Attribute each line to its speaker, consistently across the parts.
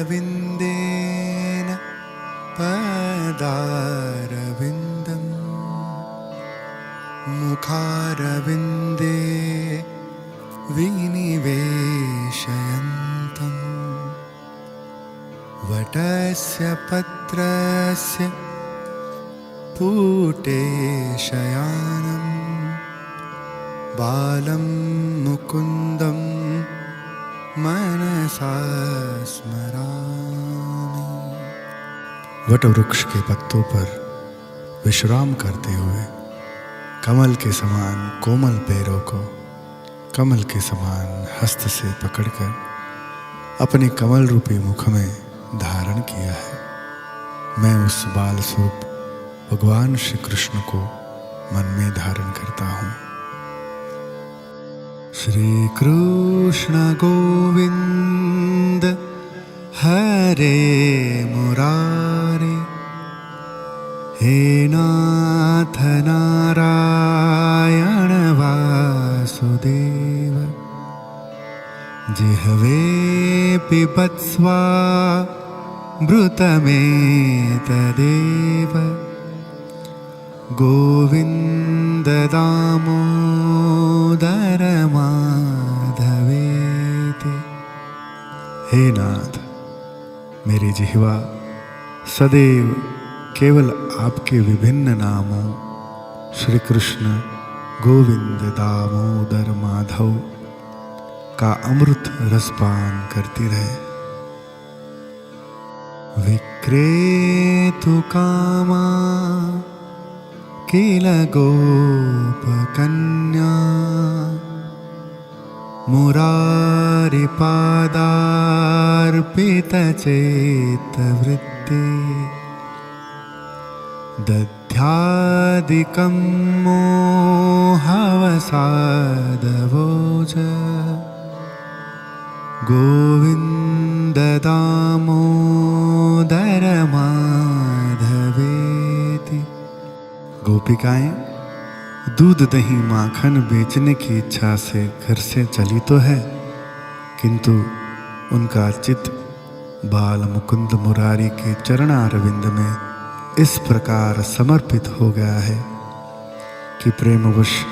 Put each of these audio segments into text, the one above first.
Speaker 1: करारविन्देन पदारविन्दं मुखारविन्दे विनिवेशयन्तं वटस्य पत्रस्य पुटे शयानं बालं मुकुन्दं मनसा स्मरामि। वट वृक्ष के पत्तों पर विश्राम करते हुए कमल के समान कोमल पैरों को कमल के समान हस्त से पकड़कर अपने कमल रूपी मुख में धारण किया है। मैं उस बाल स्वरूप भगवान श्री कृष्ण को मन में धारण करता हूँ। श्री कृष्ण गोविंद हरे मुरारे, हे नाथ नारायण वासुदेव, जिह्वे पिबत्स्वामृतमेतदेव, गोविन्द दामोदर माधवेति। हे नाथ, मेरी जिह्वा सदैव केवल आपके विभिन्न नामों श्री कृष्ण, गोविंद, दामोदर, माधव का अमृत रसपान करती रहे। विक्रेतु कामा किल गोपकन्या, मुरारिपादार्पितचेतवृत्ति, दध्यादिकं मोहवसादवोज, गोविन्द दामोदर माधवेति। गोपिकाएं दूध दही माखन बेचने की इच्छा से घर से चली तो है, किंतु उनका चित्त बाल मुकुंद मुरारी के चरणारविंद में इस प्रकार समर्पित हो गया है कि प्रेमवश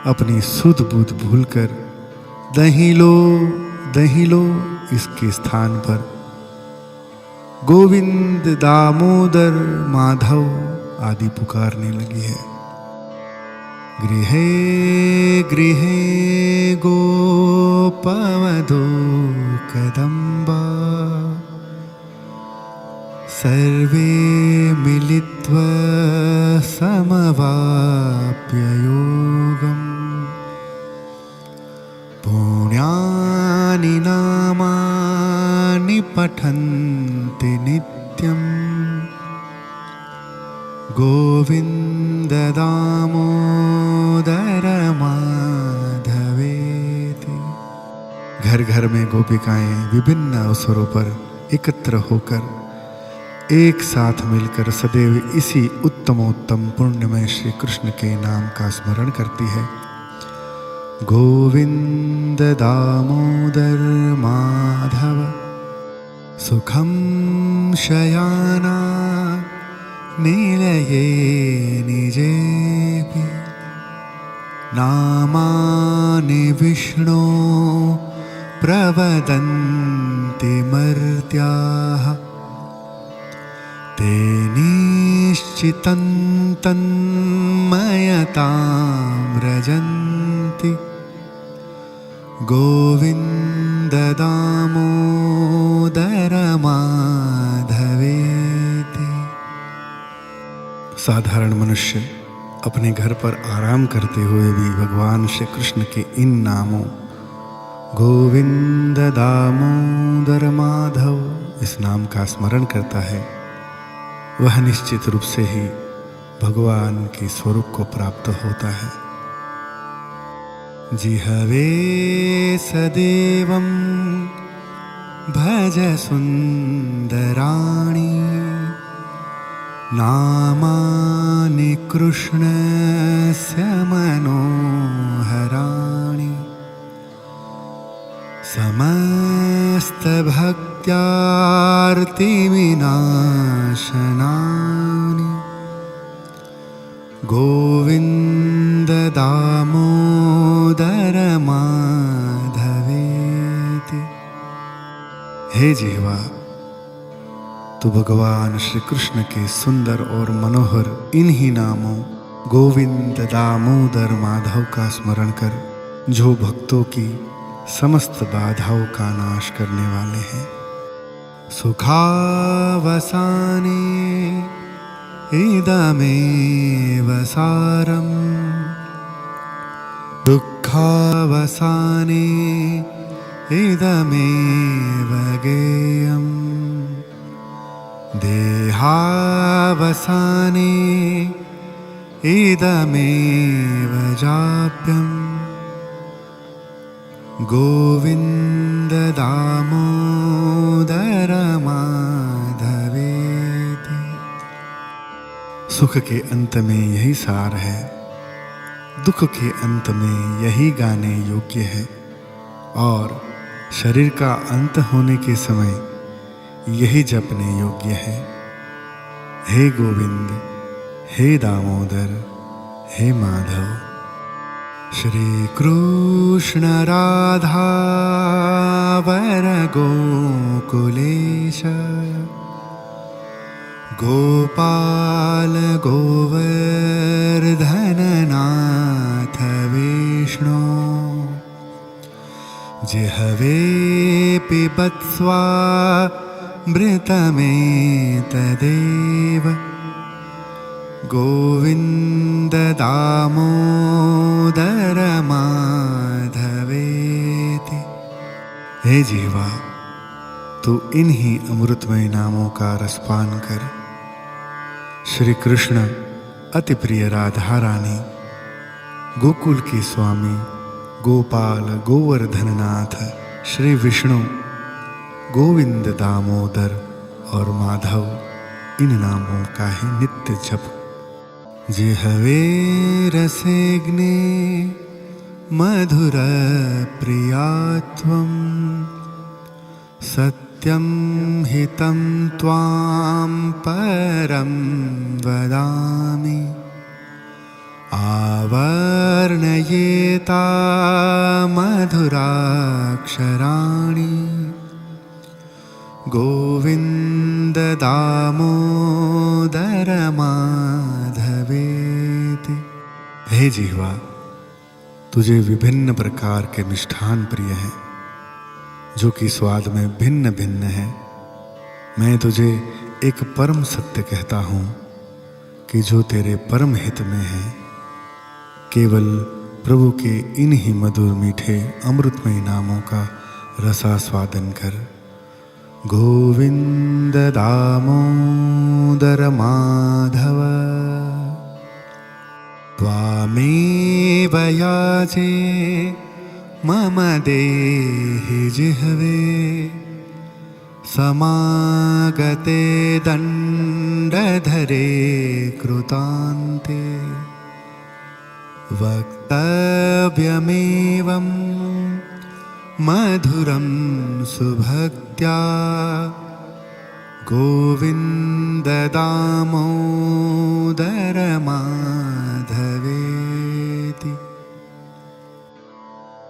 Speaker 1: अपनी सुध बुध भूलकर दही लो इसके स्थान पर गोविंद, दामोदर, माधव आदि पुकारने लगी है। गृहे गृहे गोपवधू कदम्बा, सर्वे मिलित्वा समवाप्य योगम्, पुण्यानि नामानि पठन्ति नित्यम्, गोविन्द दामोदर माधवेति। घर घर में गोपिकाएं विभिन्न अवसरों पर एकत्र होकर एक साथ मिलकर सदैव इसी उत्तमोत्तम पुण्यमय श्री कृष्ण के नाम का स्मरण करती है। गोविंद दामोदर माधव, सुखं शयाना निलये निजेपि, नामानि विष्णो प्रवदन्ति मर्त्याः, ते निश्चितं तन्मयतां व्रजन्ति, गोविन्द दामोदर माधवेति। साधारण मनुष्य अपने घर पर आराम करते हुए भी भगवान श्री कृष्ण के इन नामों गोविंद, दामोदर, माधव इस नाम का स्मरण करता है, वह निश्चित रूप से ही भगवान के स्वरूप को प्राप्त होता है। जिह्वे सदेवं भज सुन्दराणि नामानि कृष्णस्य मनोहराणि समस्तभक्त्यार्तिविनाशनानि गोविन्द दामोदर माधवेति। हे जीवा, तो भगवान श्री कृष्ण के सुंदर और मनोहर इन्हीं नामों गोविंद दामोदर माधव का स्मरण कर, जो भक्तों की समस्त बाधाओं का नाश करने वाले हैं। सुखावसाने इदमेव सारम् दुःखावसाने इदमेव गेयम् देहावसाने इदमेव जाप्यम् गोविन्द दामोदर माधवेति। सुख के अंत में यही सार है, दुख के अंत में यही गाने योग्य है, और शरीर का अंत होने के समय यही जपने योग्य है। हे गोविंद, हे दामोदर, हे माधव। श्री कृष्ण राधा वर गोकुलेश गोपाल गोवर्धननाथ विष्णु जिह्वे पिबत्स्वामृतमेतदेव गोविन्द दामोदर माधवेति। हे जीवा, तू इन्हीं अमृतमय नामों का रसपान कर। श्री कृष्ण अति प्रिय राधा रानी, गोकुल के स्वामी गोपाल गोवर्धननाथ श्री विष्णु, गोविंद दामोदर और माधव, इन नामों का ही नित्य जप। जिह्वे रसेग्ने मधुर प्रियात्वं सत्यं हितं त्वां परं वदामि आवर्णयेता मधुराक्षराणि गोविन्द दामोदर माधवेति। हे जीवा, तुझे विभिन्न प्रकार के मिष्ठान प्रिय हैं, जो कि स्वाद में भिन्न भिन्न है। मैं तुझे एक परम सत्य कहता हूँ कि जो तेरे परम हित में है। केवल प्रभु के इन्हीं मधुर मीठे अमृतमय नामों का रसास्वादन कर। गोविंद दामोदर माधव त्वामेव याचे मम देहि जिह्वे समागते दण्डधरे कृतान्ते वक्तव्यमेवं मधुरं सुभक्त्या गोविन्द दामोदर माधवेति।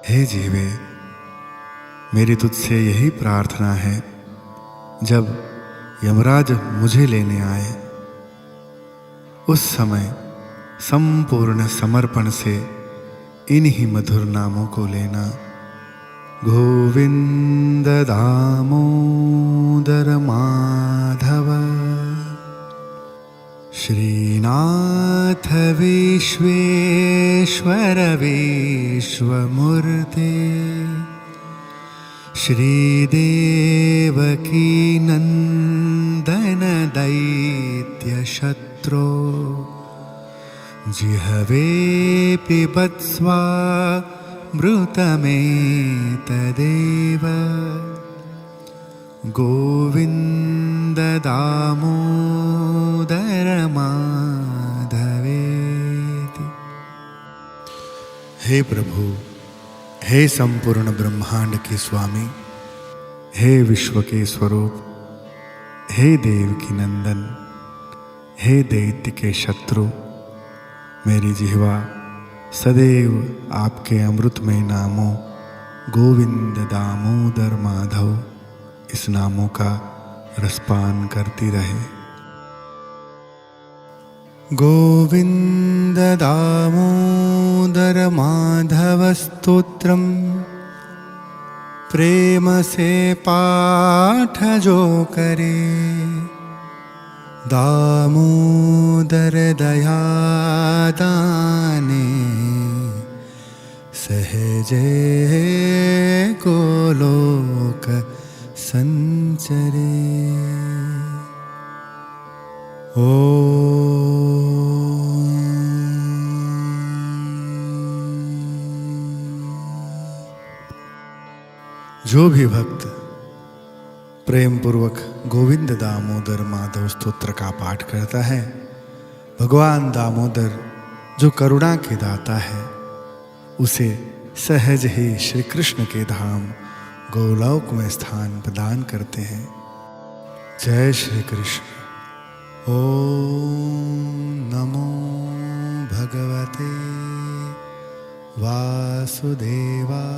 Speaker 1: हे जीवे, मेरी तुझसे यही प्रार्थना है, जब यमराज मुझे लेने आए उस समय संपूर्ण समर्पण से इन्हीं मधुर नामों को लेना। गोविंद दामोदर माधव श्रीनाथ विश्वेश्वर विश्वमूर्ते श्रीदेवकी नंदन दैत्य शत्रो जिह्वे पिबत्स्वा मृतमेतदेव गोविन्द दामोदर माधवेति। हे प्रभु, हे संपूर्ण ब्रह्मांड के स्वामी, हे विश्व के स्वरूप, हे देव की नंदन, हे दैत्य के शत्रु, मेरी जिह्वा सदैव आपके अमृतमय नामों गोविंद दामोदर माधव इस नामों का रसपान करती रहे। गोविंद दामोदर माधव स्तोत्रम प्रेम से पाठ जो करे, दामोदर दया दाने सहजे को लोक संचरे। जो भी भक्त प्रेम पूर्वक गोविंद दामोदर माधव स्तोत्र का पाठ करता है, भगवान दामोदर जो करुणा के दाता है, उसे सहज ही श्री कृष्ण के धाम गोलोक में स्थान प्रदान करते हैं। जय श्री कृष्ण। ओम नमो भगवते वासुदेवाय।